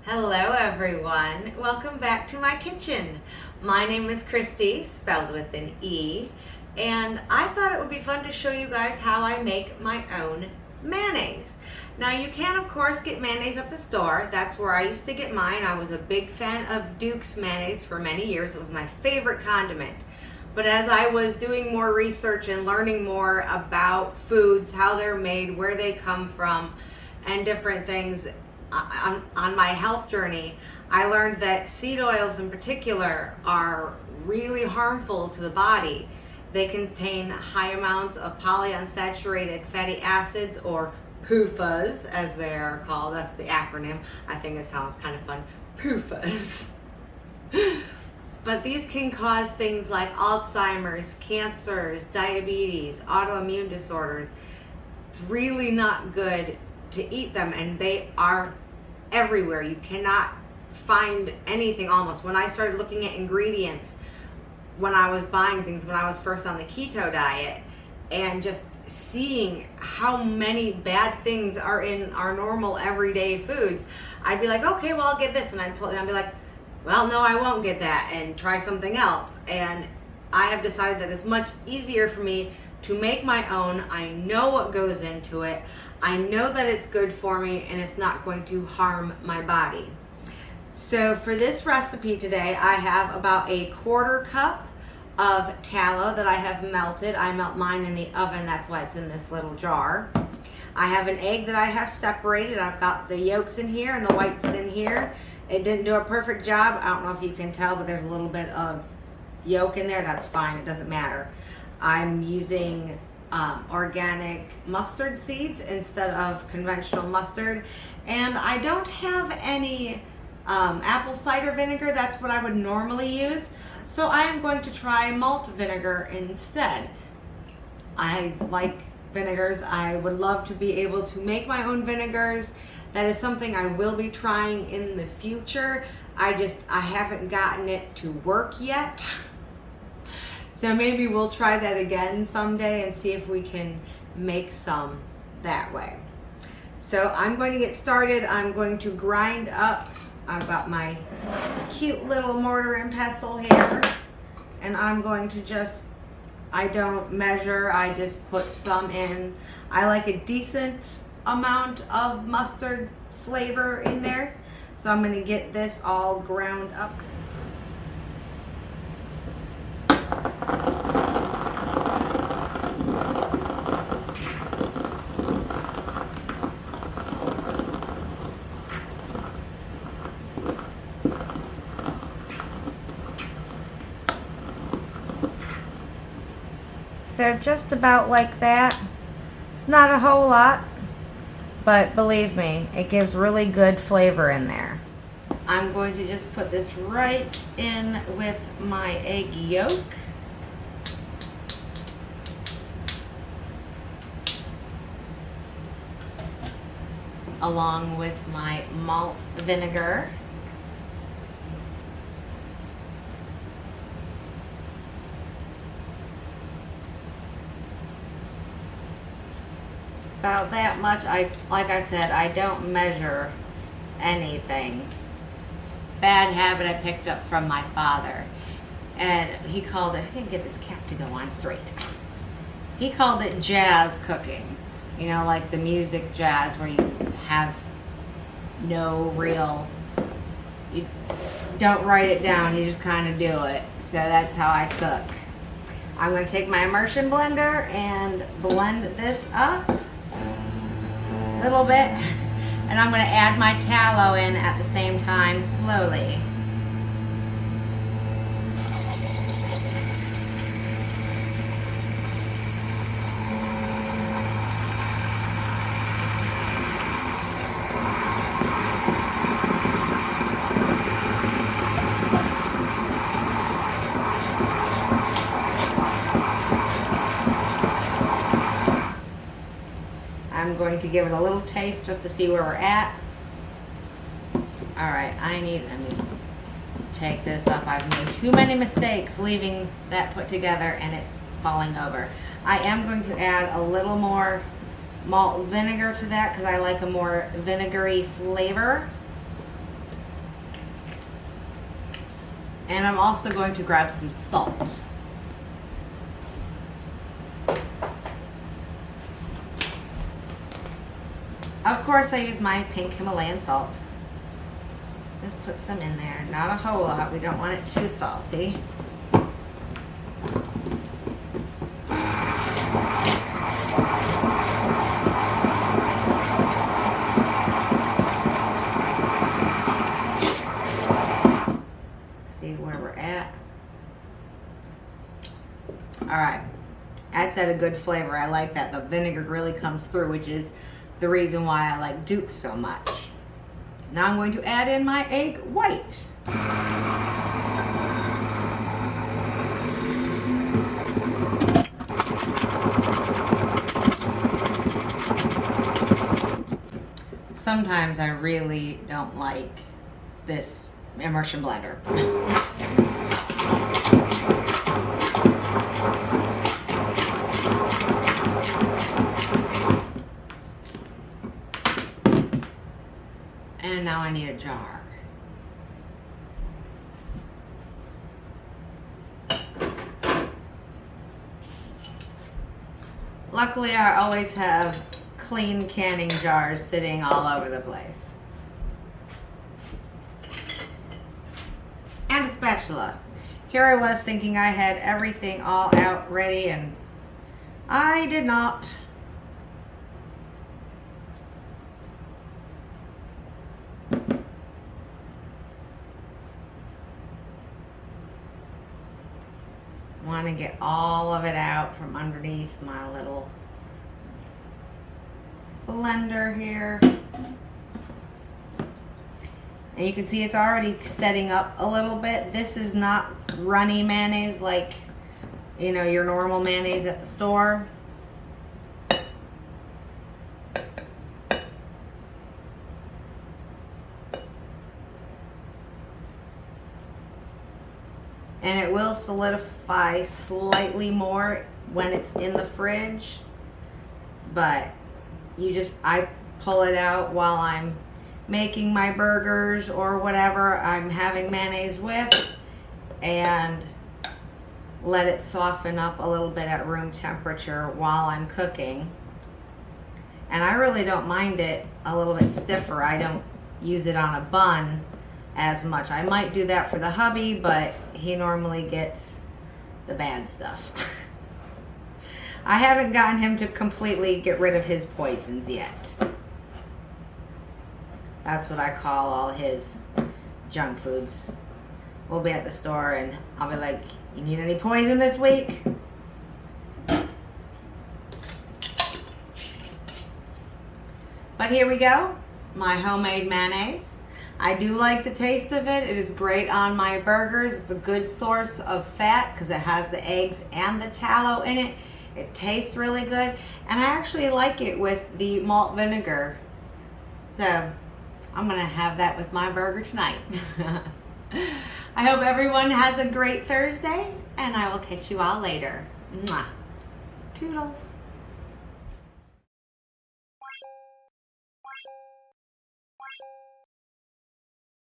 Hello everyone, welcome back to my kitchen. My name is Christy, spelled with an E, and I thought it would be fun to show you guys how I make my own mayonnaise. Now you can of course get mayonnaise at the store. That's where I used to get mine. I was a big fan of Duke's mayonnaise for many years. It was my favorite condiment. But as I was doing more research and learning more about foods, how they're made, where they come from, and different things, on my health journey, I learned that seed oils in particular are really harmful to the body. They contain high amounts of polyunsaturated fatty acids, or PUFAs as they are called. That's the acronym. I think it sounds kind of fun. PUFAs. But these can cause things like Alzheimer's, cancers, diabetes, autoimmune disorders. It's really not good to eat them, and they are everywhere. You cannot find anything almost. When I started looking at ingredients, when I was buying things, when I was first on the keto diet, and just seeing how many bad things are in our normal everyday foods, I'd be like, okay, well, I'll get this, and I'd pull it, and I'd be like, well, no, I won't get that, and try something else. And I have decided that it's much easier for me to make my own. I know what goes into it. I know that it's good for me and it's not going to harm my body. So for this recipe today, I have about a 1/4 cup of tallow that I have melted. I melt mine in the oven, that's why it's in this little jar. I have an egg that I have separated. I've got the yolks in here and the whites in here. It didn't do a perfect job. I don't know if you can tell, but there's a little bit of yolk in there. That's fine, it doesn't matter. I'm using organic mustard seeds instead of conventional mustard. And I don't have any apple cider vinegar. That's what I would normally use. So I am going to try malt vinegar instead. I like vinegars. I would love to be able to make my own vinegars. That is something I will be trying in the future. I haven't gotten it to work yet. So maybe we'll try that again someday and see if we can make some that way. So I'm going to get started. I'm going to grind up. I've got my cute little mortar and pestle here, and I'm going to I don't measure, I just put some in. I like a decent amount of mustard flavor in there. So I'm going to get this all ground up. So just about like that. It's not a whole lot, but believe me, it gives really good flavor in there. I'm going to just put this right in with my egg yolk. Along with my malt vinegar. About that much. Like I said, I don't measure anything. Bad habit I picked up from my father. And he called it, I didn't get this cap to go on straight. He called it jazz cooking. You know, like the music jazz, where you have no real, you don't write it down, you just kind of do it. So that's how I cook. I'm going to take my immersion blender and blend this up a little bit, and I'm going to add my tallow in at the same time slowly. I'm going to give it a little taste just to see where we're at. All right, let me take this up. I've made too many mistakes leaving that put together and it falling over. I am going to add a little more malt vinegar to that because I like a more vinegary flavor. And I'm also going to grab some salt. Of course, I use my pink Himalayan salt. Just put some in there, not a whole lot. We don't want it too salty. See where we're at. All right, that's at a good flavor. I like that. The vinegar really comes through, which is the reason why I like Duke so much. Now I'm going to add in my egg white. Sometimes I really don't like this immersion blender. And now I need a jar. Luckily, I always have clean canning jars sitting all over the place. And a spatula. Here I was thinking I had everything all out ready, and I did not. Want to get all of it out from underneath my little blender here. And you can see it's already setting up a little bit. This is not runny mayonnaise like, you know, your normal mayonnaise at the store. And it will solidify slightly more when it's in the fridge, but I pull it out while I'm making my burgers or whatever I'm having mayonnaise with, and let it soften up a little bit at room temperature while I'm cooking. And I really don't mind it a little bit stiffer. I don't use it on a bun as much. I might do that for the hubby, but he normally gets the bad stuff. I haven't gotten him to completely get rid of his poisons yet. That's what I call all his junk foods. We'll be at the store and I'll be like, you need any poison this week? But here we go, my homemade mayonnaise. I do like the taste of it. It is great on my burgers. It's a good source of fat because it has the eggs and the tallow in it. It tastes really good. And I actually like it with the malt vinegar. So I'm gonna have that with my burger tonight. I hope everyone has a great Thursday, and I will catch you all later. Mwah. Toodles.